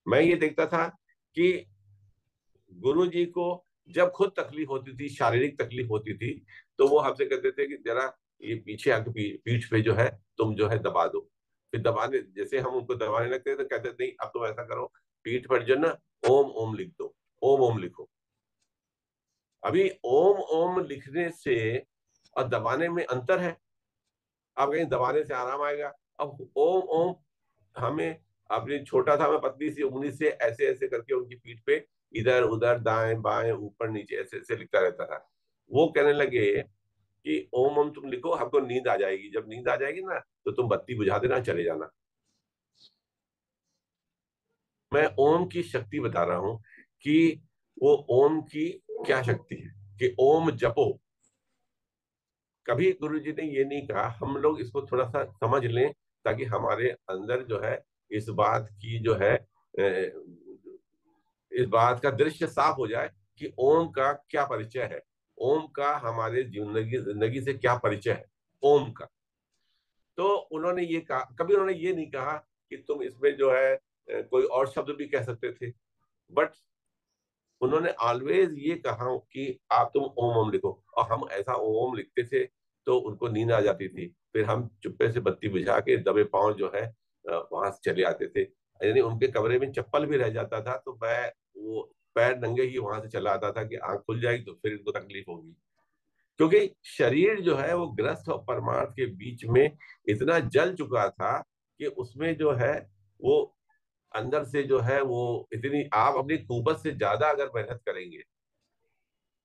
मैं ये देखता था कि गुरु जी को जब खुद तकलीफ होती थी, शारीरिक तकलीफ होती थी, तो वो हमसे कहते थे कि जरा ये पीछे आके पीठ पे जो है तुम जो है दबा दो। फिर दबाने, जैसे हम उनको दबाने लगते तो कहते नहीं, अब तुम ऐसा करो, पीठ पर जो ना ओम ओम लिख दो, ओम ओम लिखो। अभी ओम ओम लिखने से और दबाने में अंतर है। अब कहीं दबाने से आराम आएगा, अब ओम ओम हमें, अपनी छोटा था मैं पतली सी उंगली से ऐसे ऐसे करके उनकी पीठ पे इधर उधर दाएं बाएं ऊपर नीचे ऐसे ऐसे लिखता रहता था। वो कहने लगे कि ओम ओम तुम लिखो, हमको नींद आ जाएगी, जब नींद आ जाएगी ना तो तुम बत्ती बुझा देना, चले जाना। मैं ओम की शक्ति बता रहा हूं कि वो ओम की क्या शक्ति है, कि ओम जपो। कभी गुरु जी ने ये नहीं कहा, हम लोग इसको थोड़ा सा समझ लें ताकि हमारे अंदर जो है इस बात की जो है इस बात का दृश्य साफ हो जाए कि ओम का क्या परिचय है, ओम का हमारे जिंदगी जिंदगी से क्या परिचय है ओम का। तो उन्होंने ये कहा, कभी उन्होंने ये नहीं कहा कि तुम इसमें जो है कोई और शब्द भी कह सकते थे, बट उन्होंने ऑलवेज ये कहा कि आप तुम ओम ओम लिखो। और हम ऐसा ओम लिखते थे तो उनको नींद आ जाती थी, फिर हम चुप्पे से बत्ती बुझा के दबे पांव जो है वहां से चले आते थे। यानी उनके कमरे में चप्पल भी रह जाता था तो मैं वो पैर नंगे ही वहां से चला आता था कि आंख खुल जाएगी तो फिर इनको तकलीफ होगी। क्योंकि शरीर जो है वो ग्रस्त और परमार्थ के बीच में इतना जल चुका था कि उसमें जो है वो अंदर से जो है वो इतनी, आप अपनी कुवत से ज्यादा अगर मेहनत करेंगे,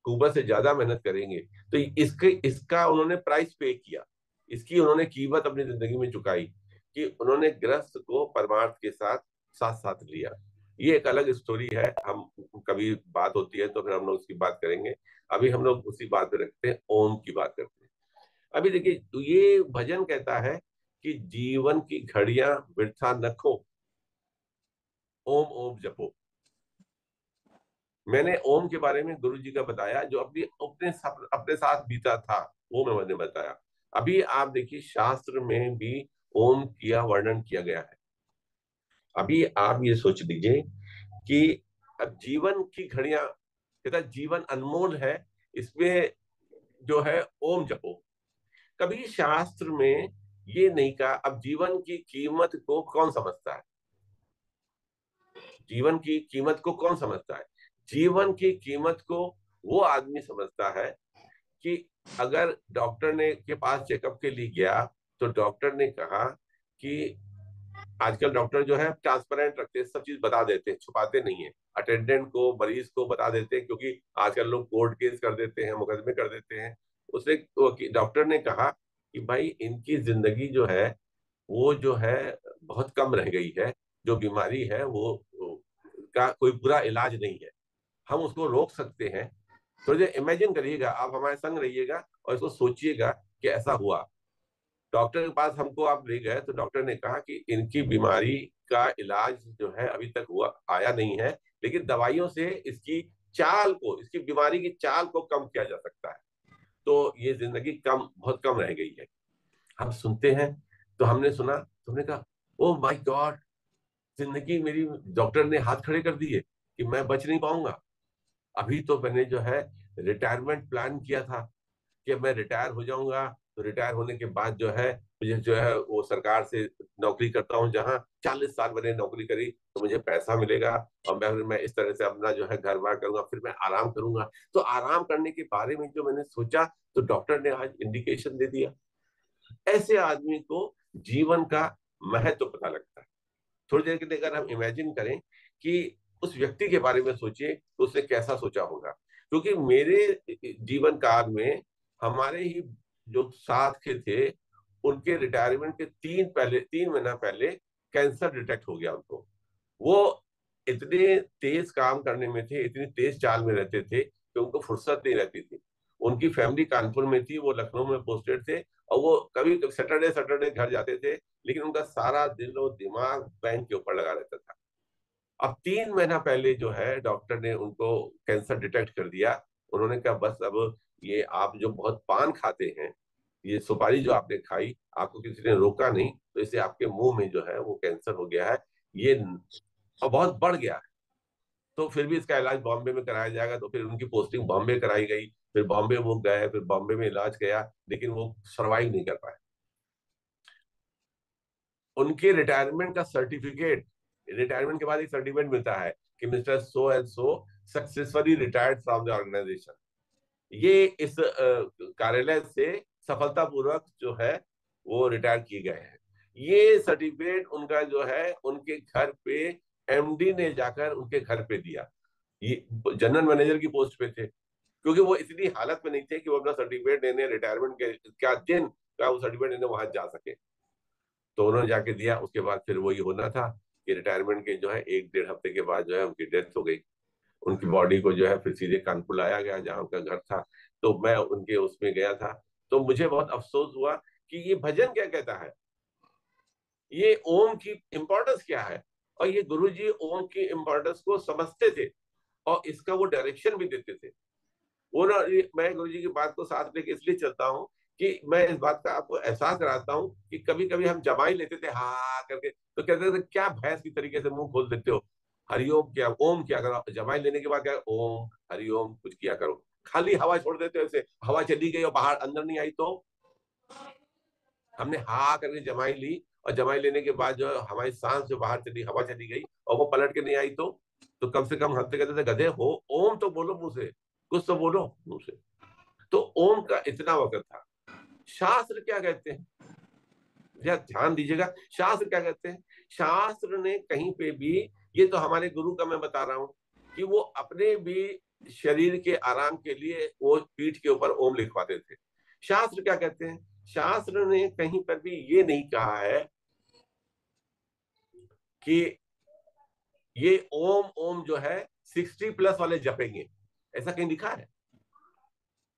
कुवत से ज्यादा मेहनत करेंगे तो इसके इसका उन्होंने प्राइस पे किया, इसकी उन्होंने कीमत अपनी जिंदगी में चुकाई कि उन्होंने गृहस्थ को परमार्थ के साथ साथ साथ लिया। ये एक अलग स्टोरी है, हम कभी बात होती है तो फिर हम लोग उसकी बात करेंगे। अभी हम लोग उसी बात पे रखते हैं, ओम की बात करते हैं। अभी देखिए, तो ये भजन कहता है कि जीवन की घड़ियां वृथा न खो, ओम ओम जपो। मैंने ओम के बारे में गुरु जी का बताया, जो अपने साथ बीता था वो मैंने बताया। अभी आप देखिए शास्त्र में भी ओम किया वर्णन किया गया है। अभी आप ये सोच लीजिए कि अब जीवन की घड़ियां, कहता जीवन अनमोल है, इसमें जो है ओम जपो। कभी शास्त्र में ये नहीं कहा। अब जीवन की कीमत को कौन समझता है, जीवन की कीमत को कौन समझता है? जीवन की कीमत को वो आदमी समझता है कि अगर डॉक्टर ने के पास चेकअप के लिए गया तो डॉक्टर ने कहा कि आजकल डॉक्टर जो है ट्रांसपेरेंट रखते हैं, सब चीज बता देते हैं, छुपाते नहीं है, अटेंडेंट को मरीज को बता देते हैं, क्योंकि आजकल लोग कोर्ट केस कर देते हैं, मुकदमे कर देते हैं। उसने डॉक्टर ने कहा कि भाई इनकी जिंदगी जो है वो जो है बहुत कम रह गई है, जो बीमारी है वो का कोई बुरा इलाज नहीं है, हम उसको रोक सकते हैं। थोड़ी देर इमेजिन करिएगा, आप हमारे संग रहिएगा और इसको सोचिएगा कि ऐसा हुआ। डॉक्टर के पास हमको आप ले गए तो डॉक्टर ने कहा कि इनकी बीमारी का इलाज जो है अभी तक हुआ आया नहीं है, लेकिन दवाइयों से इसकी चाल को, इसकी बीमारी की चाल को कम किया जा सकता है, तो ये जिंदगी कम, बहुत कम रह गई है। हम सुनते हैं, तो हमने सुना तो हमने कहा ओ माय गॉड, जिंदगी मेरी, डॉक्टर ने हाथ खड़े कर दिए कि मैं बच नहीं पाऊंगा। अभी तो मैंने जो है रिटायरमेंट प्लान किया था कि मैं रिटायर हो जाऊंगा, तो रिटायर होने के बाद जो है मुझे जो है वो सरकार से नौकरी करता हूँ, जहाँ 40 साल मैंने नौकरी करी तो मुझे पैसा मिलेगा और मैं इस तरह से अपना जो है घर बार करूंगा, फिर मैं आराम करूंगा। तो आराम करने के बारे में जो मैंने सोचा तो डॉक्टर ने आज इंडिकेशन दे दिया। ऐसे आदमी को जीवन का महत्व तो पता लगता है। थोड़ी देर के लिए अगर हम इमेजिन करें कि उस व्यक्ति के बारे में सोचिए तो उसने कैसा सोचा होगा। क्योंकि मेरे जीवन काल में हमारे ही जो साथ के थे, उनके रिटायरमेंट के 3 महीना पहले कैंसर डिटेक्ट हो गया उनको। वो इतने तेज काम करने में थे, इतनी तेज चाल में रहते थे कि उनको फुर्सत नहीं रहती थी। उनकी फैमिली कानपुर में थी, वो लखनऊ में पोस्टेड थे, और वो कभी सैटरडे सैटरडे घर जाते थे, लेकिन उनका सारा दिल और दिमाग बैंक के ऊपर लगा रहता था। अब 3 महीना पहले जो है डॉक्टर ने उनको कैंसर डिटेक्ट कर दिया। उन्होंने कहा बस अब ये आप जो बहुत पान खाते हैं, ये सुपारी जो आपने खाई, आपको किसी ने रोका नहीं, तो इससे आपके मुंह में जो है वो कैंसर हो गया है। ये और बहुत बढ़ गया। तो फिर भी इसका इलाज बॉम्बे में कराया जाएगा, तो फिर उनकी पोस्टिंग बॉम्बे कराई गई। फिर बॉम्बे वो गए, फिर बॉम्बे में इलाज किया, लेकिन वो सर्वाइव नहीं कर पाए। उनके रिटायरमेंट का सर्टिफिकेट, रिटायरमेंट के बाद एक सर्टिफिकेट मिलता है कि mister so and so successfully retired from the organisation. ये इस कार्यालय से सफलतापूर्वक जो है वो रिटायर किए गए हैं। ये सर्टिफिकेट उनका जो है उनके घर पे एमडी ने जाकर उनके घर पे दिया। ये जनरल मैनेजर की पोस्ट पे थे, क्योंकि वो इतनी हालत में नहीं थे कि वो अपना सर्टिफिकेट लेने रिटायरमेंट के क्या दिन का वो सर्टिफिकेट लेने वहां जा सके। तो उन्होंने जाके दिया। उसके बाद फिर वही होना था कि रिटायरमेंट के जो है 1-1.5 हफ्ते के बाद जो है उनकी डेथ हो गई। उनकी बॉडी को जो है फिर सीधे कानपुर लाया गया जहाँ उनका घर था। तो मैं उनके उसमें गया था, तो मुझे बहुत अफसोस हुआ कि ये भजन क्या कहता है, ये ओम की इम्पोर्टेंस क्या है। और ये गुरुजी ओम की इम्पोर्टेंस को समझते थे और इसका वो डायरेक्शन भी देते थे। वो ना, मैं गुरु जी की बात को साथ लेके इसलिए चलता हूँ कि मैं इस बात का आपको एहसास कराता हूँ कि कभी कभी हम जमाई लेते थे हाँ करके, तो कहते थे क्या भैंस की तरीके से मुंह खोल देते हो, हरिओम क्या ओम क्या करो, जमाई लेने के बाद क्या ओम हरिओम कुछ किया करो। खाली हवा छोड़ देते हो, ऐसे हवा चली गई और बाहर अंदर नहीं आई। तो हमने हा करके जमाई ली, और जमाई लेने के बाद जो हमारी सांस जो बाहर चली, हवा चली गई और वो पलट के नहीं आई, तो कम से कम हमसे कहते थे गधे हो, ओम तो बोलो मुंह से, कुछ तो बोलो मुंह से। तो ओम का इतना वक्त था। शास्त्र क्या कहते हैं, या ध्यान दीजिएगा, शास्त्र क्या कहते हैं। शास्त्र ने कहीं पे भी, ये तो हमारे गुरु का मैं बता रहा हूं कि वो अपने भी शरीर के आराम के लिए वो पीठ के ऊपर ओम लिखवाते थे। शास्त्र क्या कहते हैं, शास्त्र ने कहीं पर भी ये नहीं कहा है कि ये ओम ओम जो है 60+ वाले जपेंगे, ऐसा कहीं लिखा है।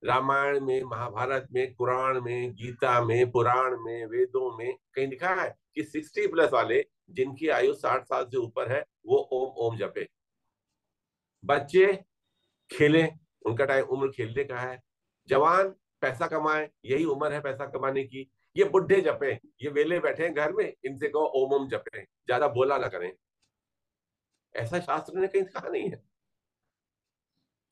रामायण में, महाभारत में, कुरान में, गीता में, पुराण में, वेदों में कहीं लिखा है कि 60+ वाले जिनकी आयु 60 साल से ऊपर है वो ओम ओम जपे। बच्चे खेलें, उनका टाइम उम्र खेलने का है। जवान पैसा कमाए, यही उम्र है पैसा कमाने की। ये बुढ़े जपे, ये वेले बैठे हैं घर में, इनसे कहो ओम ओम जपे, ज्यादा बोला ना करें। ऐसा शास्त्र ने कहीं कहा नहीं है।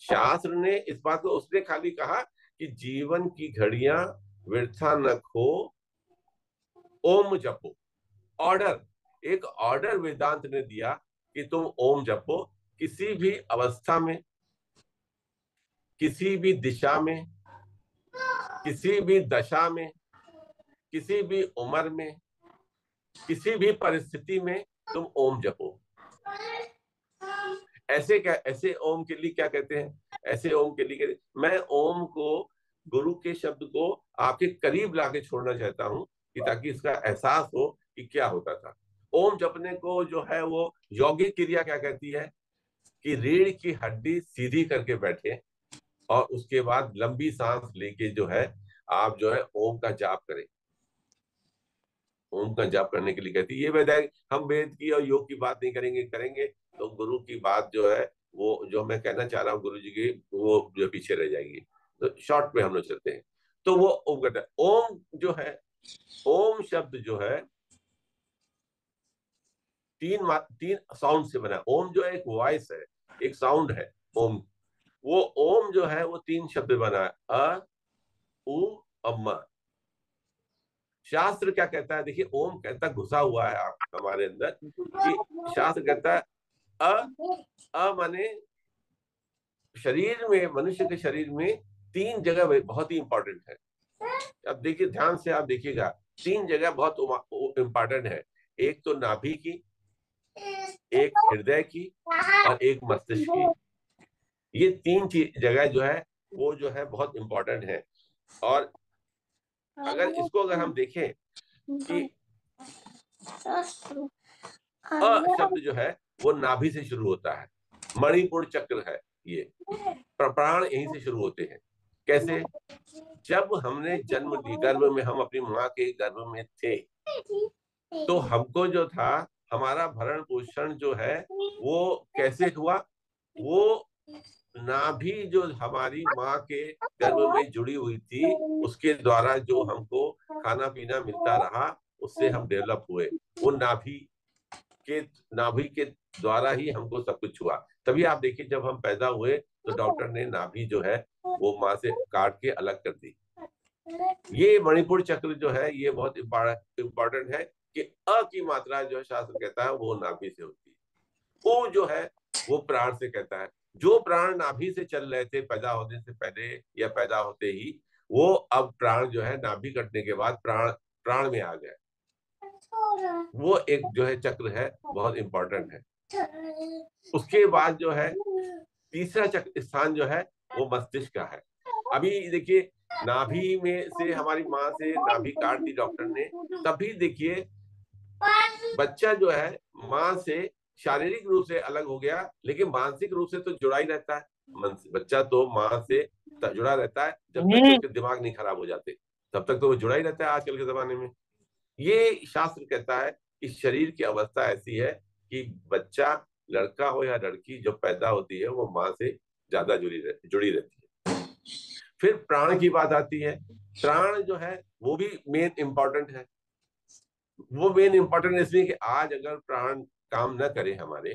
शास्त्र ने इस बात को उसने खाली कहा कि जीवन की घड़ियां व्यर्था न खो, ओम जपो। ऑर्डर, एक ऑर्डर वेदांत ने दिया कि तुम ओम जपो, किसी भी अवस्था में, किसी भी दिशा में, किसी भी दशा में, किसी भी उम्र में, किसी भी परिस्थिति में तुम ओम जपो। ऐसे क्या, ऐसे ओम के लिए क्या कहते हैं, ऐसे ओम के लिए कहते, मैं ओम को, गुरु के शब्द को आपके करीब लाके छोड़ना चाहता हूं कि ताकि इसका एहसास हो कि क्या होता था। ओम जपने को जो है वो यौगिक क्रिया क्या कहती है कि रीढ़ की हड्डी सीधी करके बैठे और उसके बाद लंबी सांस लेके जो है आप जो है ओम का जाप करें। ओम का जाप करने के लिए कहती है। ये वेद है, हम वेद की और योग की बात नहीं करेंगे, करेंगे तो गुरु की बात जो है वो जो मैं कहना चाह रहा हूँ गुरु जी की, वो जो पीछे रह जाएगी। तो शॉर्ट में हम लोग चलते हैं। तो वो ओम कहता है। ओम जो है, ओम शब्द जो है तीन साउंड से बना है। ओम जो है एक वॉइस है, एक साउंड है ओम। वो ओम जो है वो 3 शब्द बना है, अ उ अम्मा। शास्त्र क्या कहता है, देखिए ओम कहता घुसा हुआ है आप हमारे अंदर, कि शास्त्र कहता है अ, अ माने शरीर में, मनुष्य के शरीर में 3 जगह बहुत ही इंपॉर्टेंट है। अब देखिए ध्यान से आप देखिएगा, 3 जगह बहुत इंपॉर्टेंट है। एक तो नाभि की, एक हृदय की, और एक मस्तिष्क की। ये 3 जगह जो है वो जो है बहुत इंपॉर्टेंट है। और अगर इसको अगर हम देखें कि अ शब्द जो है वो नाभि से शुरू होता है, मणिपुर चक्र है ये, प्राण यहीं से शुरू होते हैं। कैसे, जब हमने जन्म ली, गर्भ में हम अपनी माँ के गर्भ में थे, तो हमको जो था, हमारा भरण पोषण जो है वो कैसे हुआ, वो नाभि जो हमारी माँ के गर्भ में जुड़ी हुई थी उसके द्वारा जो हमको खाना पीना मिलता रहा, उससे हम डेवलप हुए। वो नाभि के नाभि के द्वारा ही हमको सब कुछ हुआ। तभी आप देखिए जब हम पैदा हुए तो डॉक्टर ने नाभि जो है वो माँ से काट के अलग कर दी। ये मणिपुर चक्र जो है ये बहुत इंपॉर्टेंट है कि अ की मात्रा जो है शास्त्र कहता है वो नाभि से होती है। ओ जो है वो प्राण से कहता है। जो प्राण नाभि से चल रहे थे पैदा होने से पहले या पैदा होते ही, वो अब प्राण जो है नाभि कटने के बाद प्राण प्राण में आ गए। वो एक जो है चक्र है, बहुत इंपॉर्टेंट है। उसके बाद जो है तीसरा चक्र स्थान जो है वो मस्तिष्क का है। अभी देखिए नाभि में से हमारी माँ से नाभि काट दी डॉक्टर ने, तभी देखिए बच्चा जो है माँ से शारीरिक रूप से अलग हो गया, लेकिन मानसिक रूप से तो जुड़ा ही रहता है। बच्चा तो माँ से जुड़ा रहता है जब तक कि उसके दिमाग नहीं खराब हो जाते, तब तक तो वो जुड़ा ही रहता है आजकल के जमाने में। ये शास्त्र कहता है कि शरीर की अवस्था ऐसी है कि बच्चा लड़का हो या लड़की जब पैदा होती है वो माँ से ज्यादा जुड़ी रहती है। फिर प्राण की बात आती है। प्राण जो है वो भी मेन इंपॉर्टेंट है। वो मेन इंपॉर्टेंट इसलिए कि आज अगर प्राण काम न करे हमारे,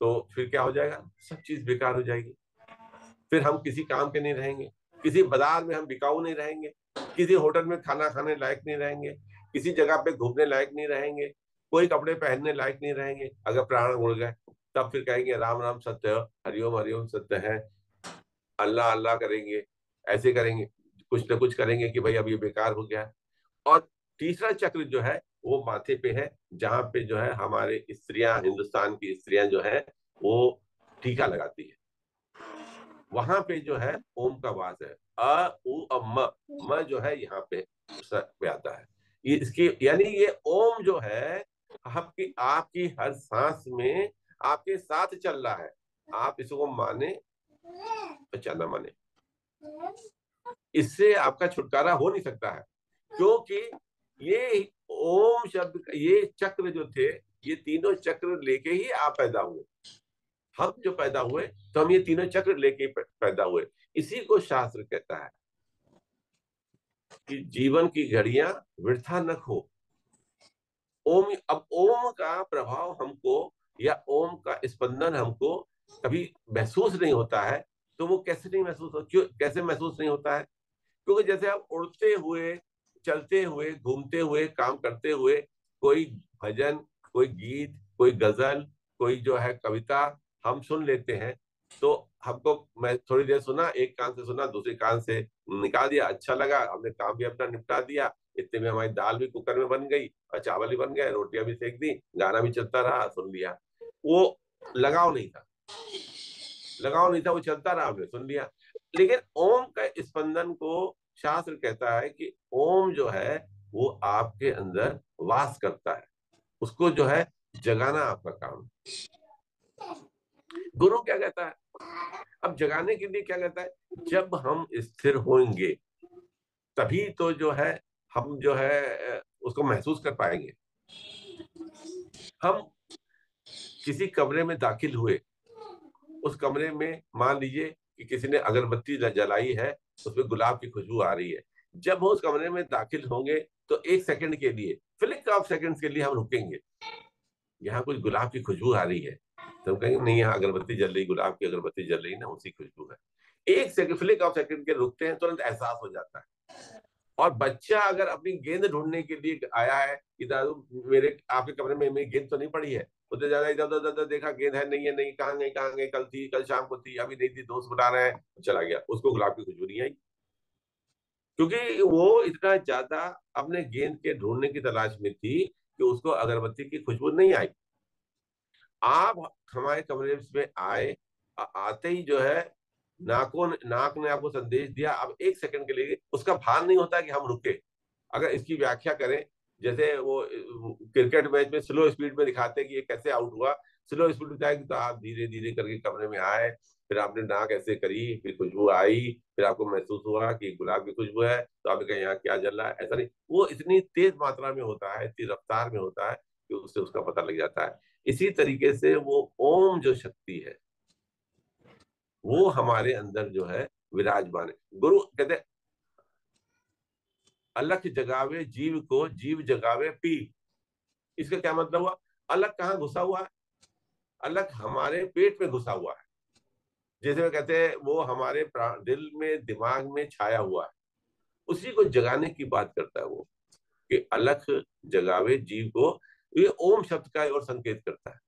तो फिर क्या हो जाएगा, सब चीज बेकार हो जाएगी। फिर हम किसी काम के नहीं रहेंगे, किसी बाजार में हम बिकाऊ नहीं रहेंगे, किसी होटल में खाना खाने लायक नहीं रहेंगे, किसी जगह पे घूमने लायक नहीं रहेंगे, कोई कपड़े पहनने लायक नहीं रहेंगे अगर प्राण उड़ गए। तब फिर कहेंगे राम राम सत्य है, हरिओम हरिओम सत्य है, अल्लाह अल्लाह करेंगे, ऐसे करेंगे, कुछ ना कुछ करेंगे कि भाई अब ये बेकार हो गया। और तीसरा चक्र जो है वो माथे पे है, जहां पे जो है हमारे स्त्रियां, हिंदुस्तान की स्त्रियां जो है वो टीका लगाती है। वहां पे जो है ओम का वास है। अ उ म म जो है यहाँ पे आता है। ये इसकी यानी ये ओम जो है आपकी आपकी हर सांस में आपके साथ चल रहा है। आप इसको माने अच्छा ना माने, इससे आपका छुटकारा हो नहीं सकता है, क्योंकि ये ओम शब्द, ये चक्र जो थे, ये तीनों चक्र लेके ही आप पैदा हुए। हम जो पैदा हुए तो हम ये तीनों चक्र लेके पैदा हुए। इसी को शास्त्र कहता है कि जीवन की घड़ियां वृथा न खो। ओम, अब ओम का प्रभाव हमको या ओम का स्पंदन हमको कभी महसूस नहीं होता है। तो वो कैसे नहीं महसूस हो, क्यों कैसे महसूस नहीं होता है? क्योंकि जैसे आप उड़ते हुए, चलते हुए, घूमते हुए, काम करते हुए कोई भजन, कोई गीत, कोई गजल, कोई जो है कविता हम सुन लेते हैं, तो हमको, मैं थोड़ी देर सुना, एक कान से सुना, दूसरे कान से निकाल दिया, अच्छा लगा, हमने काम भी अपना निपटा दिया, इतने में हमारी दाल भी कुकर में बन गई और चावल भी बन गए, रोटियां भी सेक दी, गाना भी चलता रहा, सुन लिया। वो लगाव नहीं था, लगाव नहीं था, वो चलता रहा, हमने सुन लिया। लेकिन ओम का स्पंदन को शास्त्र कहता है कि ओम जो है वो आपके अंदर वास करता है, उसको जो है जगाना आपका काम। गुरु क्या कहता है? अब जगाने के लिए क्या कहता है? जब हम स्थिर होंगे तभी तो जो है हम जो है उसको महसूस कर पाएंगे। हम किसी कमरे में दाखिल हुए, उस कमरे में मान लीजिए कि किसी ने अगरबत्ती जलाई है, उसमें गुलाब की खुशबू आ रही है। जब हम उस कमरे में दाखिल होंगे तो एक सेकंड के लिए, फ्लिक ऑफ सेकंड्स के लिए हम रुकेंगे, यहाँ कुछ गुलाब की खुशबू आ रही है, तो हम कहेंगे नहीं, यहाँ अगरबत्ती जल रही, गुलाब की अगरबत्ती जल रही ना, उसी खुशबू है। एक सेकंड, फ्लिक ऑफ सेकंड के रुकते हैं, तुरंत एहसास हो जाता है। और बच्चा अगर अपनी गेंद ढूंढने के लिए आया है कि दादू मेरे आपके कमरे में मेरी गेंद तो नहीं पड़ी है, उधर ज्यादा इधर उधर देखा, गेंद है नहीं है, नहीं, कहाँ गई कहाँ गई, कल थी, कल शाम को थी, अभी नहीं थी, दोस्त बुला रहे हैं, चला गया, उसको गुलाब की खुशबू नहीं आई, क्योंकि वो इतना ज्यादा अपने गेंद के ढूंढने की तलाश में थी कि उसको अगरबत्ती की खुशबू नहीं आई। आप हमारे कमरे में आए, आते ही जो है नाक ने आपको संदेश दिया, अब एक सेकंड के लिए उसका भान नहीं होता कि हम रुके। अगर इसकी व्याख्या करें, जैसे वो क्रिकेट मैच में स्लो स्पीड में दिखाते हैं कि ये कैसे आउट हुआ, स्लो स्पीड में दिखाएंगे तो आप धीरे धीरे करके कमरे में आए, फिर आपने नाक ऐसे करी, फिर खुशबू आई, फिर आपको महसूस हुआ कि गुलाब की खुशबू है, तो आपने कहा यहाँ क्या जल रहा है। ऐसा नहीं, वो इतनी तेज मात्रा में होता है, इतनी रफ्तार में होता है कि उससे उसका पता लग जाता है। इसी तरीके से वो ओम जो शक्ति है वो हमारे अंदर जो है विराजमान है। गुरु कहते अलख जगावे जीव को, जीव जगावे पी। इसका क्या मतलब हुआ? अलग कहाँ घुसा हुआ है? अलग हमारे पेट में घुसा हुआ है। जैसे वो कहते हैं वो हमारे दिल में दिमाग में छाया हुआ है, उसी को जगाने की बात करता है वो, कि अलख जगावे जीव को। ये ओम शब्द का और संकेत करता है।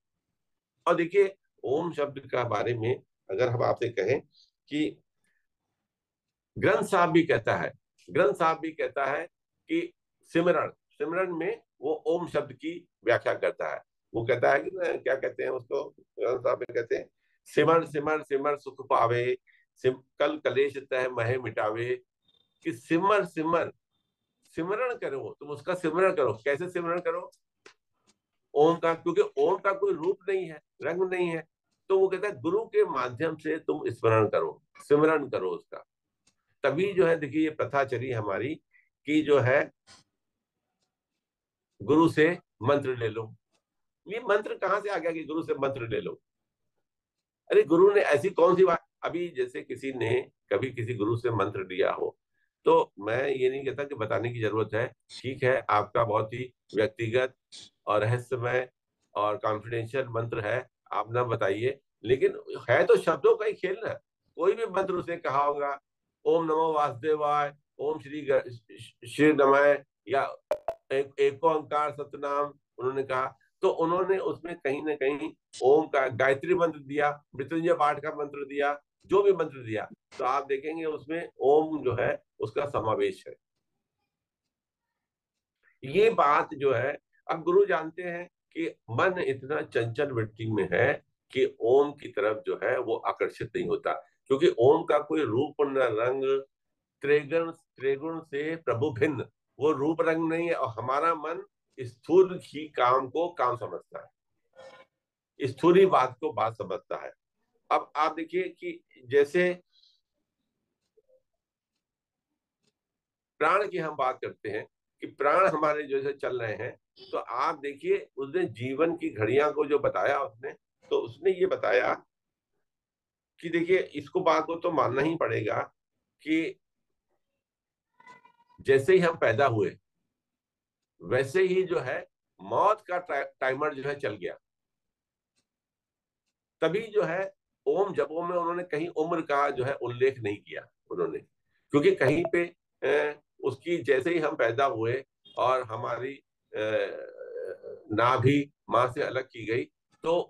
और देखिए, ओम शब्द का बारे में अगर हम आपसे कहें कि ग्रंथ साहब भी कहता है, ग्रंथ साहब भी कहता है कि सिमरण, सिमरण में वो ओम शब्द की व्याख्या करता है। वो कहता है कि क्या कहते हैं उसको, ग्रंथ साहब भी कहते हैं, सिमर सिमर सिमर सुख पावे, कल कलेश तह महे मिटावे। कि सिमर सिमर, सिमरण करो, तुम उसका सिमरण करो। कैसे सिमरण करो? ओम का, क्योंकि ओम का कोई रूप नहीं है, रंग नहीं है। तो वो कहता है गुरु के माध्यम से तुम स्मरण करो, सिमरण करो उसका। तभी जो है देखिए ये प्रथा चली हमारी कि जो है गुरु से मंत्र ले लो। ये मंत्र कहाँ से आ गया कि गुरु से मंत्र ले लो? अरे गुरु ने ऐसी कौन सी बात, अभी जैसे किसी ने कभी किसी गुरु से मंत्र लिया हो, तो मैं ये नहीं कहता कि बताने की जरूरत है। ठीक है, आपका बहुत ही व्यक्तिगत और रहस्यमय और कॉन्फिडेंशियल मंत्र है, आप ना बताइए। लेकिन है तो शब्दों का ही खेल ना। कोई भी मंत्र उसने कहा होगा, ओम नमो वासुदेवाय, ओम श्री नमः, या एक ओंकार सतनाम उन्होंने कहा, तो उन्होंने उसमें कहीं ना कहीं ओम का गायत्री मंत्र दिया, मृत्युंजय पाठ का मंत्र दिया, जो भी मंत्र दिया, तो आप देखेंगे उसमें ओम जो है उसका समावेश है। ये बात जो है, अब गुरु जानते हैं कि मन इतना चंचल वृत्ति में है कि ओम की तरफ जो है वो आकर्षित नहीं होता, क्योंकि ओम का कोई रूप न रंग, त्रिगुण त्रिगुण से प्रभु भिन्न, वो रूप रंग नहीं है। और हमारा मन स्थूल ही काम को काम समझता है, स्थूली बात को बात समझता है। अब आप देखिए कि जैसे प्राण की हम बात करते हैं कि प्राण हमारे जैसे चल रहे हैं, तो आप देखिए उसने जीवन की घड़ियां को जो बताया उसने, तो उसने ये बताया कि देखिए इसको बात को तो मानना ही पड़ेगा कि जैसे ही हम पैदा हुए वैसे ही जो है मौत का टाइमर जो है चल गया। तभी जो है ओम जपों में उन्होंने कहीं उम्र का जो है उल्लेख नहीं किया उन्होंने, क्योंकि कहीं पे उसकी जैसे ही हम पैदा हुए और हमारी नाभि माँ से अलग की गई, तो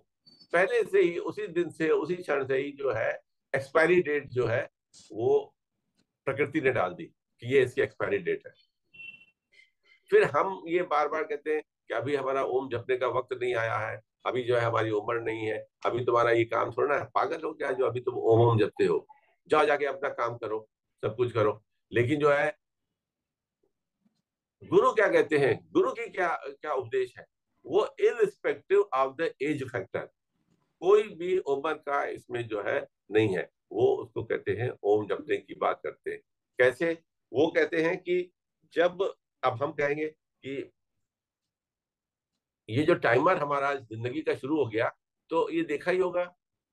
पहले से ही उसी दिन से उसी क्षण से ही जो है एक्सपायरी डेट जो है वो प्रकृति ने डाल दी कि ये इसकी एक्सपायरी डेट है। फिर हम ये बार बार कहते हैं कि अभी हमारा ओम जपने का वक्त नहीं आया है, अभी जो है हमारी उम्र नहीं है, अभी तुम्हारा ये काम थोड़ा ना है। पागल हो क्या जो अभी तुम ओम ओम जपते हो? जाओ जाके अपना काम करो, सब कुछ करो। लेकिन जो है गुरु क्या कहते हैं, गुरु की क्या क्या उपदेश है, वो irrespective of the age factor, कोई भी उम्र का इसमें जो है नहीं है। वो उसको कहते हैं ओम जपने की बात करते हैं। कैसे? वो कहते हैं कि जब, अब हम कहेंगे कि ये जो टाइमर हमारा जिंदगी का शुरू हो गया, तो ये देखा ही होगा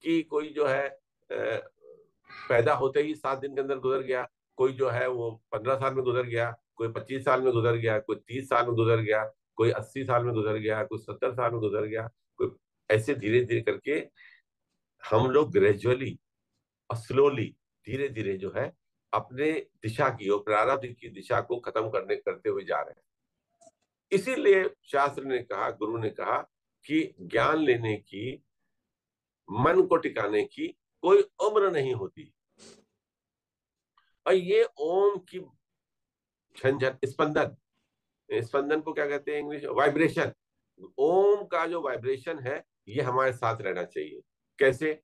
कि कोई जो है पैदा होते ही 7 दिन के अंदर गुजर गया, कोई जो है वो 15 साल में गुजर गया, कोई 25 साल में गुजर गया, कोई 30 साल में गुजर गया, कोई 80 साल में गुजर गया, कोई 70 साल में गुजर गया, कोई ऐसे धीरे धीरे करके हम लोग ग्रेजुअली और स्लोली, धीरे धीरे जो है अपने दिशा की और प्रारब्ध की दिशा को खत्म करते हुए जा रहे हैं। इसीलिए शास्त्र ने कहा, गुरु ने कहा कि ज्ञान लेने की, मन को टिकाने की कोई उम्र नहीं होती। और ये ओम की झंझट, स्पंदन, स्पंदन को क्या कहते हैं इंग्लिश, वाइब्रेशन, ओम का जो वाइब्रेशन है ये हमारे साथ रहना चाहिए। कैसे?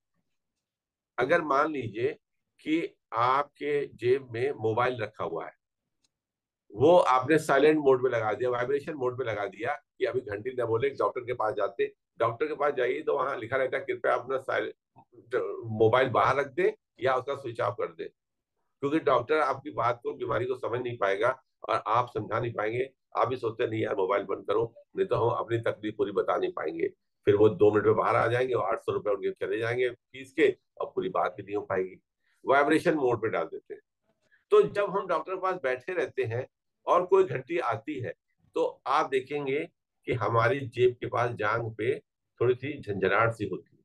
अगर मान लीजिए कि आपके जेब में मोबाइल रखा हुआ है, वो आपने साइलेंट मोड में लगा दिया, वाइब्रेशन मोड में लगा दिया कि अभी घंटी न बोले, डॉक्टर के पास जाते, डॉक्टर के पास जाइए तो वहां लिखा रहता है कृपया अपना मोबाइल बाहर रख दे या उसका स्विच ऑफ कर दे, क्योंकि डॉक्टर आपकी बात को, बीमारी को समझ नहीं पाएगा और आप समझा नहीं पाएंगे। आप भी सोचते नहीं यार मोबाइल बंद करो, नहीं तो हम अपनी तकलीफ पूरी बता नहीं पाएंगे। फिर वो 2 मिनट में बाहर आ जाएंगे और 800 रुपये उनके चले जाएंगे फीस के, और पूरी बात भी नहीं हो पाएगी। वाइब्रेशन मोड पे डाल देते हैं। तो जब हम डॉक्टर के पास बैठे रहते हैं और कोई घंटी आती है, तो आप देखेंगे कि हमारी जेब के पास जांग पे थोड़ी सी झंझनाहट सी होती है,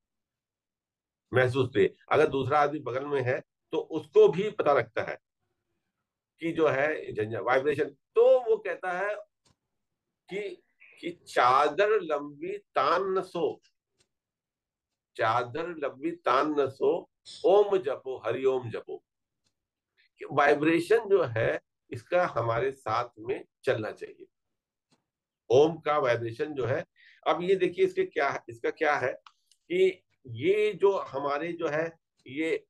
महसूस होती है। अगर दूसरा आदमी बगल में है तो उसको भी पता लगता है कि जो है झंझट वाइब्रेशन। तो वो कहता है कि चादर लंबी तान न सो, चादर लंबी तान न सो, ओम जपो हरिओम जपो। वाइब्रेशन जो है इसका हमारे साथ में चलना चाहिए, ओम का वाइब्रेशन जो है। अब ये देखिए इसके क्या है, इसका क्या है कि ये जो हमारे जो है, ये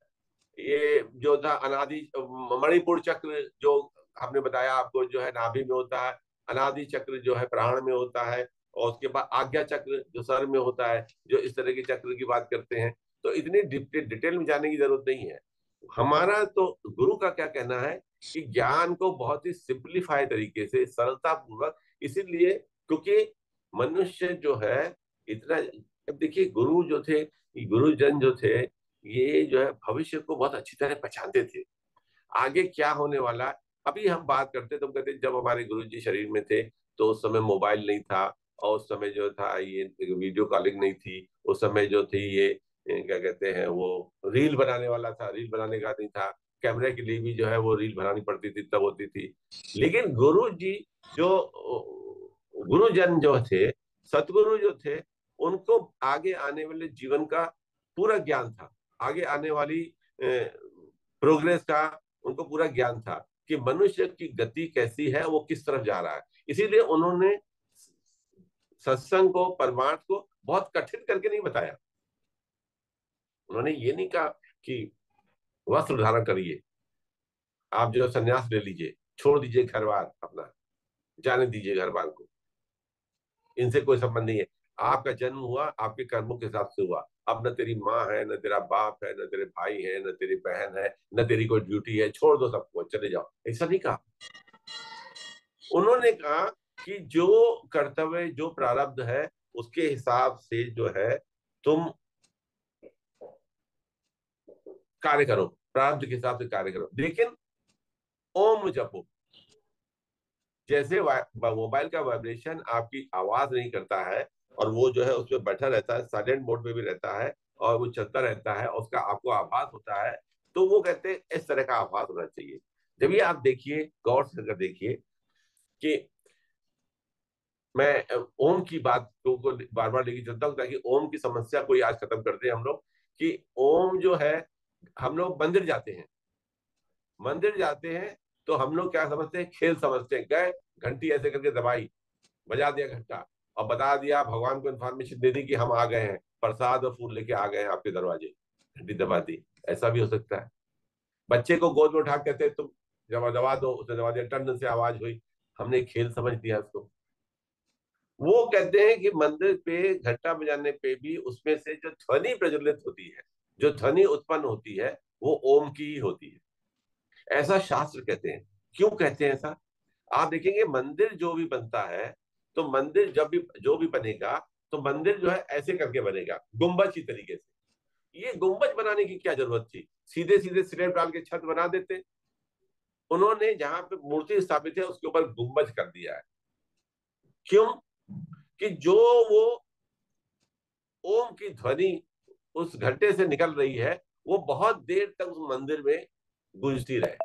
ये जो था अनादि मणिपुर चक्र जो आपने बताया आपको, जो है नाभि में होता है, अनादि चक्र जो है प्राण में होता है, और उसके बाद आज्ञा चक्र जो सर में होता है, जो इस तरह के चक्र की बात करते हैं। तो इतनी डिटेल में जाने की जरूरत नहीं है। हमारा तो गुरु का क्या कहना है कि ज्ञान को बहुत ही सिंप्लीफाई तरीके से, सरलता पूर्वक, इसीलिए क्योंकि मनुष्य जो है इतना, अब देखिए गुरु जो थे, गुरुजन जो थे, ये जो है भविष्य को बहुत अच्छी तरह पहचानते थे, आगे क्या होने वाला। अभी हम बात करते तो हम कहते जब हमारे गुरुजी शरीर में थे तो उस समय मोबाइल नहीं था, और उस समय जो था ये वीडियो कॉलिंग नहीं थी, उस समय जो थी ये क्या कहते हैं वो रील बनाने वाला था, रील बनाने का नहीं था, कैमरे के लिए भी जो है वो रील बनानी पड़ती थी, तब होती थी। लेकिन गुरु जी जो गुरुजन जो थे, सतगुरु जो थे, उनको आगे आने वाले जीवन का पूरा ज्ञान था, आगे आने वाली प्रोग्रेस का उनको पूरा ज्ञान था कि मनुष्य की गति कैसी है, वो किस तरफ जा रहा है। इसीलिए उन्होंने सत्संग को, परमार्थ को बहुत कठिन करके नहीं बताया। उन्होंने ये नहीं कहा कि वस्त्र धारण करिए, आप जो संन्यास ले लीजिए, छोड़ दीजिए घर बार अपना, जाने दीजिए घर बार को, इनसे कोई संबंध नहीं है। आपका जन्म हुआ आपके कर्मों के हिसाब से हुआ, अब न तेरी माँ है, न तेरा बाप है, न तेरे भाई है, न तेरी बहन है, न तेरी कोई ड्यूटी है, छोड़ दो सबको, चले जाओ, ऐसा नहीं कहा। उन्होंने कहा कि जो कर्तव्य, जो प्रारब्ध है, उसके हिसाब से जो है तुम कार्य करो, प्रारब्ध के हिसाब से कार्य करो, लेकिन ओम जपो। जैसे मोबाइल का वाइब्रेशन आपकी आवाज नहीं करता है, और वो जो है उसमें बैठा रहता है, साइलेंट मोड में भी रहता है, और वो चलता रहता है, उसका आपको आभास होता है, तो वो कहते हैं इस तरह का आभास होना चाहिए। जब ये आप देखिए, गौर से अगर देखिए कि मैं ओम की बात को बार बार लेके चलता हूँ ताकि ओम की समस्या को आज खत्म कर दे हम लोग, कि ओम जो है, हम लोग मंदिर जाते हैं, मंदिर जाते हैं तो हम लोग क्या समझते हैं, खेल समझते हैं, गए घंटी ऐसे करके दबाई, बजा दिया घंटा, और बता दिया, भगवान को इन्फॉर्मेशन दे दी कि हम आ गए हैं, प्रसाद और फूल लेके आ गए हैं आपके दरवाजे, घंटी दबा दी। ऐसा भी हो सकता है। बच्चे को गोद में उठा के कहते हैं तुम जब दबा दो, उसने दबा दिया, टन से आवाज हुई, हमने खेल समझ दिया उसको। वो कहते हैं कि मंदिर पे घंटा बजाने पे भी उसमें से जो ध्वनि प्रज्वलित होती है, जो ध्वनि उत्पन्न होती है, वो ओम की ही होती है, ऐसा शास्त्र कहते हैं। क्यों कहते हैं ऐसा? आप देखेंगे मंदिर जो भी बनता है, तो मंदिर जब भी जो भी बनेगा, तो मंदिर जो है ऐसे करके बनेगा, गुंबज की तरीके से। ये गुंबज बनाने की क्या जरूरत थी, सीधे सीधे स्लेब डाल के छत बना देते। उन्होंने जहां पे मूर्ति स्थापित है उसके ऊपर गुंबज कर दिया है। क्यों? कि जो वो ओम की ध्वनि उस घंटे से निकल रही है, वो बहुत देर तक उस मंदिर में गूंजती रहे।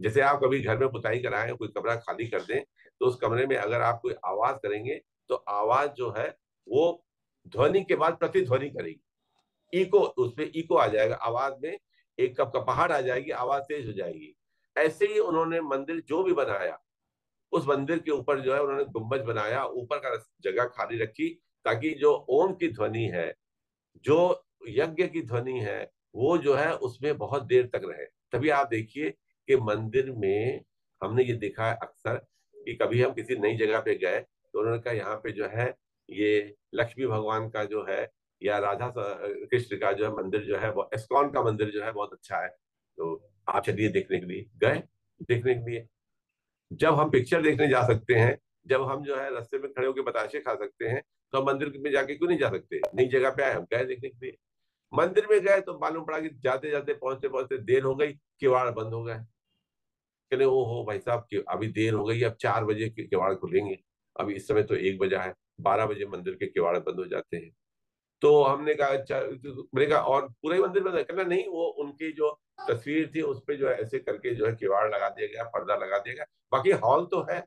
जैसे आप कभी घर में पुताई कराएं, कोई कमरा खाली कर दें, तो उस कमरे में अगर आप कोई आवाज करेंगे, तो आवाज जो है वो ध्वनि के बाद प्रतिध्वनि करेगी, इको, उसमें इको आ जाएगा आवाज में, एक कप का पहाड़ आ जाएगी, आवाज तेज हो जाएगी। ऐसे ही उन्होंने मंदिर जो भी बनाया, उस मंदिर के ऊपर जो है उन्होंने गुंबज बनाया, ऊपर का जगह खाली रखी, ताकि जो ओम की ध्वनि है, जो यज्ञ की ध्वनि है, वो जो है उसमें बहुत देर तक रहे। तभी आप देखिए कि मंदिर में हमने ये देखा है अक्सर कि कभी हम किसी नई जगह पे गए तो उन्होंने कहा यहाँ पे जो है ये लक्ष्मी भगवान का जो है, या राधा कृष्ण का जो है मंदिर जो है, वो इस्कॉन का मंदिर जो है बहुत अच्छा है, तो आप चलिए देखने के लिए गए, देखने के लिए। जब हम पिक्चर देखने जा सकते हैं, जब हम जो है रास्ते में खड़े होकर बताशे खा सकते हैं, तो हम मंदिर में जाके क्यों नहीं जा सकते? नई जगह पे आए, हम गए देखने के लिए। मंदिर में गए तो मालूम पड़ा कि जाते जाते पहुंचते पहुंचते देर हो गई, किवाड़ बंद हो गए। कहले ओ हो भाई साहब, अभी देर हो गई, अब 4 बजे किवाड़ खुलेंगे। अभी इस समय तो 1 बजा है, 12 बजे मंदिर के किवाड़ बंद हो जाते हैं। तो हमने कहा अच्छा, तो मैंने कहा और पूरा ही मंदिर बंद है? कहना नहीं, वो उनकी जो तस्वीर थी उस पे जो है ऐसे करके जो है किवाड़ लगा दिया गया, पर्दा लगा दिया गया, बाकी हॉल तो है,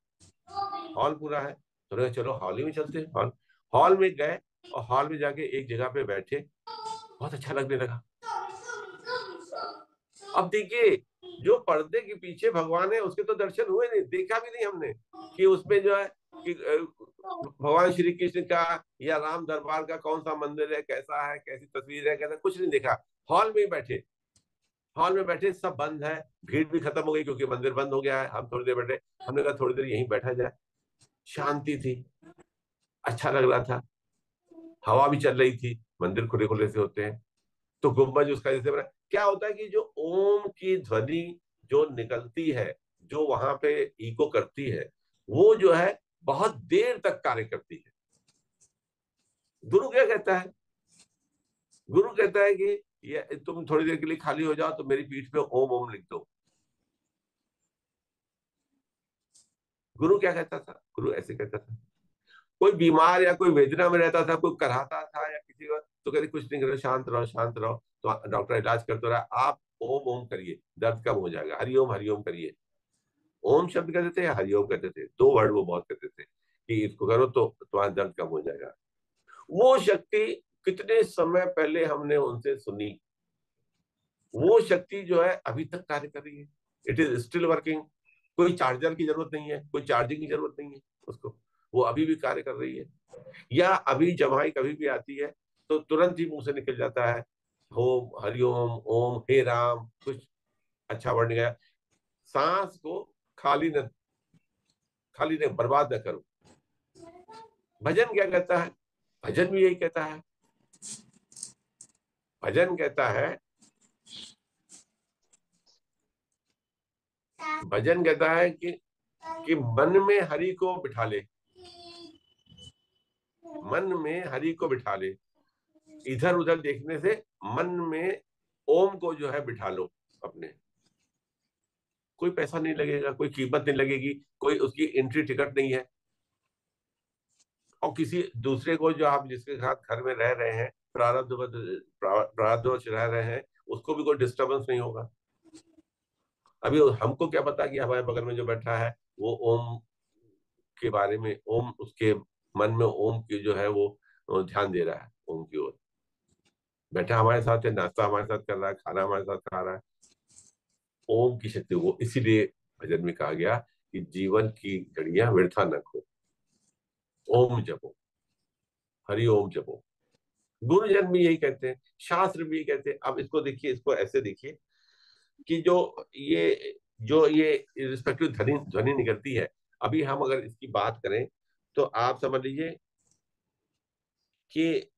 हॉल पूरा है। तो चलो हॉल ही में चलते हैं। हॉल हॉल में गए और हॉल में जाके एक जगह पे बैठे, बहुत अच्छा लगने लगा। अब देखिए, जो पर्दे के पीछे भगवान है उसके तो दर्शन हुए नहीं, देखा भी नहीं हमने कि उसमें जो है कि भगवान श्री कृष्ण का या राम दरबार का कौन सा मंदिर है, कैसा है, कैसी तस्वीर है, कैसा, कुछ नहीं देखा। हॉल में ही बैठे, हॉल में बैठे, सब बंद है, भीड़ भी खत्म हो गई क्योंकि मंदिर बंद हो गया है। हम थोड़ी देर बैठे, हमने कहा थोड़ी देर यहीं बैठा जाए। शांति थी, अच्छा लग रहा था, हवा भी चल रही थी, मंदिर खुले खुले से होते हैं। तो गुम्बज उसका जैसे बना, क्या होता है कि जो ओम की ध्वनि जो निकलती है, जो वहां पे इको करती है, वो जो है बहुत देर तक कार्य करती है। गुरु क्या कहता है? गुरु कहता है कि ये तुम थोड़ी देर के लिए खाली हो जाओ तो मेरी पीठ पे ओम ओम लिख दो। गुरु क्या कहता था? गुरु ऐसे कहता था। कोई बीमार या कोई वेदना में रहता था, कोई कराहता था या किसी का, तो कहते कुछ नहीं करो, शांत रहो, शांत रहो। तो डॉक्टर इलाज करते रहा, आप ओम ओम करिए, दर्द कम हो जाएगा, हरिओम करिए। ओम शब्द कहते थे या हरिओम कहते थे, 2 वर्ड वो बहुत कहते थे कि इसको करो तो तुम्हारा दर्द कम हो जाएगा। वो शक्ति कितने समय पहले हमने उनसे सुनी, वो शक्ति जो है अभी तक कार्य कर रही है। It is still working. कोई चार्जर की जरूरत नहीं है, कोई चार्जिंग की जरूरत नहीं है उसको, वो अभी भी कार्य कर रही है। या अभी जमाई कभी भी आती है तो तुरंत ही मुंह से निकल जाता है, ओम हरिओम, ओम हे राम, कुछ अच्छा वर्ड नहीं गया। सांस को खाली न, खाली ने बर्बाद न करो। भजन क्या कहता है? भजन भी यही कहता है। भजन कहता है, भजन कहता है कि मन में हरि को बिठा ले, मन में हरि को बिठा ले। इधर उधर देखने से मन में ओम को जो है बिठा लो अपने। कोई पैसा नहीं लगेगा, कोई कीमत नहीं लगेगी, कोई उसकी एंट्री टिकट नहीं है। और किसी दूसरे को जो आप जिसके साथ घर में रह रहे हैं, प्रारब्धवश रह रहे हैं, उसको भी कोई डिस्टरबेंस नहीं होगा। अभी हमको क्या पता कि हमारे बगल में जो बैठा है वो ओम के बारे में, ओम उसके मन में ओम की जो है वो ध्यान दे रहा है ओम की ओर, बैठा हमारे साथ है, नाश्ता हमारे साथ कर रहा है, खाना हमारे साथ खा रहा है। ओम की शक्ति वो, इसीलिए भजन में कहा गया कि जीवन की घड़ियां व्यर्था न खो, ओम जपो, हरि ओम जपो। गुरुजन भी यही कहते हैं, शास्त्र भी यही कहते हैं। अब इसको देखिए, इसको ऐसे देखिए कि जो ये रिस्पेक्टिव ध्वनि ध्वनि निकलती है, अभी हम अगर इसकी बात करें तो आप समझ लीजिए कि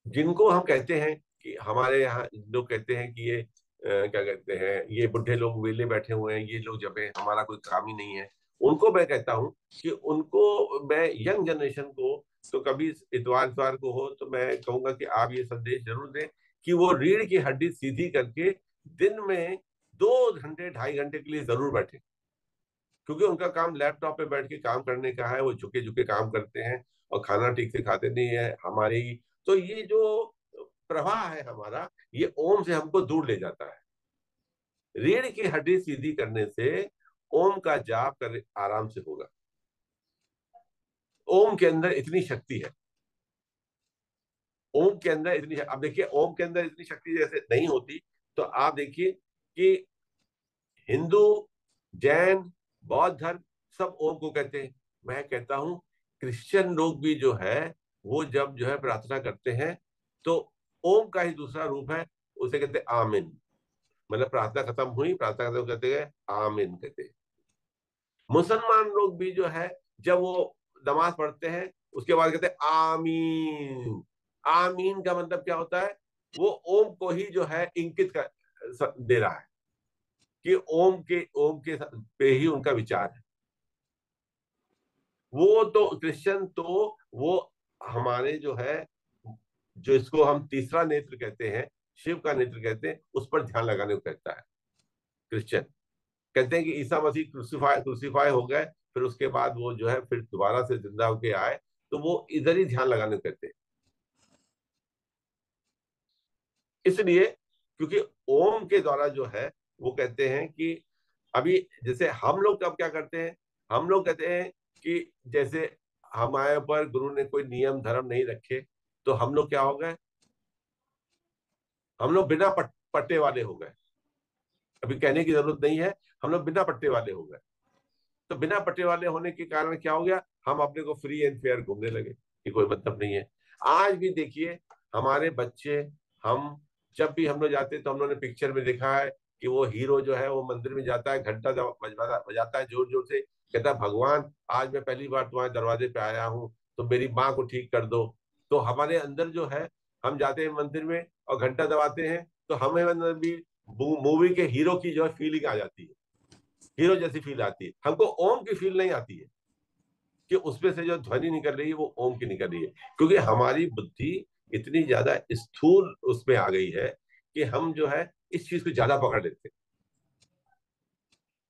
जिनको हम कहते हैं कि हमारे यहाँ लोग कहते हैं कि ये क्या कहते हैं, ये बुढ़े लोग वेले बैठे हुए हैं, ये लोग जब है हमारा कोई काम ही नहीं है, उनको मैं कहता हूँ कि उनको मैं, यंग जनरेशन को, तो कभी इतवार इतवार को हो तो मैं कहूंगा कि आप ये संदेश जरूर दें कि वो रीढ़ की हड्डी सीधी करके दिन में 2 घंटे 2.5 घंटे के लिए जरूर बैठे। क्योंकि उनका काम लैपटॉप पे बैठ के काम करने का है, वो झुके झुके काम करते हैं और खाना ठीक से खाते नहीं है हमारे ही। तो ये जो प्रवाह है हमारा, ये ओम से हमको दूर ले जाता है। रीढ़ की हड्डी सीधी करने से ओम का जाप कर आराम से होगा। ओम के अंदर इतनी शक्ति है, ओम के अंदर इतनी, अब देखिए ओम के अंदर इतनी शक्ति जैसे नहीं होती, तो आप देखिए कि हिंदू, जैन, बौद्ध धर्म सब ओम को कहते हैं। मैं कहता हूं क्रिश्चियन लोग भी जो है वो जब जो है प्रार्थना करते हैं तो ओम का ही दूसरा रूप है, उसे कहते हैं आमीन। मतलब प्रार्थना खत्म हुई, प्रार्थना खत्म कहते हैं आमीन कहते हैं। मुसलमान लोग भी जो है जब वो नमाज पढ़ते हैं उसके बाद कहते हैं आमीन। आमीन का मतलब क्या होता है? वो ओम को ही जो है इंकित कर दे रहा है कि ओम के पे ही उनका विचार है। वो तो क्रिश्चियन तो वो हमारे जो है, जो इसको हम तीसरा नेत्र कहते हैं, शिव का नेत्र कहते हैं, उस पर ध्यान लगाने को कहता है क्रिश्चियन। कहते हैं कि ईसा मसीह क्रूसीफाई क्रूसीफाई हो गए, फिर उसके बाद वो जो है फिर दोबारा से जिंदा होके आए, तो वो इधर ही ध्यान लगाने कहते हैं। इसलिए क्योंकि ओम के द्वारा जो है वो कहते हैं कि अभी जैसे हम लोग अब क्या करते हैं, हम लोग कहते हैं कि जैसे हमारे ऊपर गुरु ने कोई नियम धर्म नहीं रखे, तो हम लोग क्या हो गए, हम लोग बिना पट्टे वाले हो गए। अभी कहने की जरूरत नहीं है, हम लोग बिना पट्टे वाले हो गए। तो बिना पट्टे वाले होने के कारण क्या हो गया, हम अपने को फ्री एंड फेयर घूमने लगे कि कोई मतलब नहीं है। आज भी देखिए हमारे बच्चे, हम जब भी हम लोग जाते हैं तो हम लोगों ने पिक्चर में देखा है कि वो हीरो जो है वो मंदिर में जाता है, घंटा बजाता है जोर जोर से, कहता है भगवान आज मैं पहली बार तुम्हारे दरवाजे पे आया हूँ, तो मेरी माँ को ठीक कर दो। तो हमारे अंदर जो है, हम जाते हैं मंदिर में और घंटा दबाते हैं, तो हमें अंदर भी मूवी के हीरो की जो है फीलिंग आ जाती है, हीरो जैसी फील आती है। हमको ओम की फील नहीं आती है कि उसमें से जो ध्वनि निकल रही है वो ओम की निकल रही है, क्योंकि हमारी बुद्धि इतनी ज्यादा स्थूल उसमें आ गई है कि हम जो है इस चीज को ज्यादा पकड़ लेते हैं।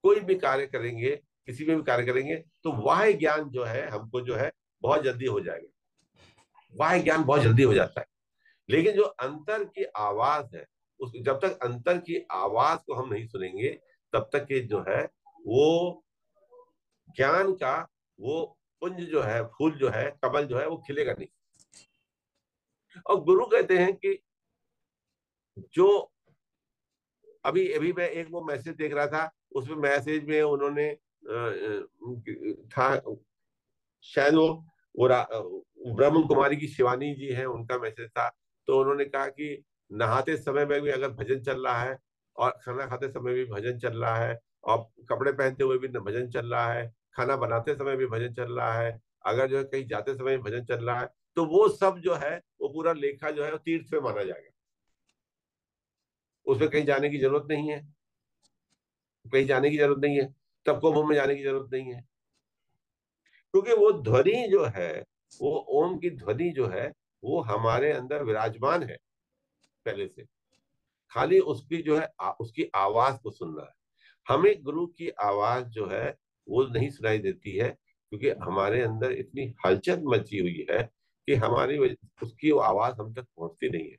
कोई भी कार्य करेंगे, किसी में भी कार्य करेंगे, तो वाह ज्ञान जो है हमको जो है बहुत जल्दी हो जाएगा, वाह ज्ञान बहुत जल्दी हो जाता है। लेकिन जो अंतर की आवाज है, उस जब तक अंतर की आवाज को हम नहीं सुनेंगे, तब तक ये जो है वो ज्ञान का वो पुंज जो है, फूल जो है, कमल जो है वो खिलेगा नहीं। और गुरु कहते हैं कि जो अभी अभी मैं एक वो मैसेज देख रहा था, उसमें मैसेज में उन्होंने था शायद वो ब्रह्म कुमारी की शिवानी जी हैं, उनका मैसेज था। तो उन्होंने कहा कि नहाते समय में भी अगर भजन चल रहा है, और खाना खाते समय भी भजन चल रहा है, और कपड़े पहनते हुए भी भजन चल रहा है, खाना बनाते समय भी भजन चल रहा है, अगर जो है कहीं जाते समय भी भजन चल रहा है, तो वो सब जो है वो पूरा लेखा जो है वो तीर्थ में माना जाएगा। उसमें कहीं जाने की जरूरत नहीं है, कहीं जाने की जरूरत नहीं है, तब को में जाने की जरूरत नहीं है, क्योंकि वो ध्वनि जो है, वो ओम की ध्वनि जो है वो हमारे अंदर विराजमान है पहले से। खाली उसकी जो है उसकी आवाज को सुनना है। हमें गुरु की आवाज जो है वो नहीं सुनाई देती है, क्योंकि हमारे अंदर इतनी हलचल मची हुई है कि उसकी वो आवाज हम तक पहुंचती नहीं है।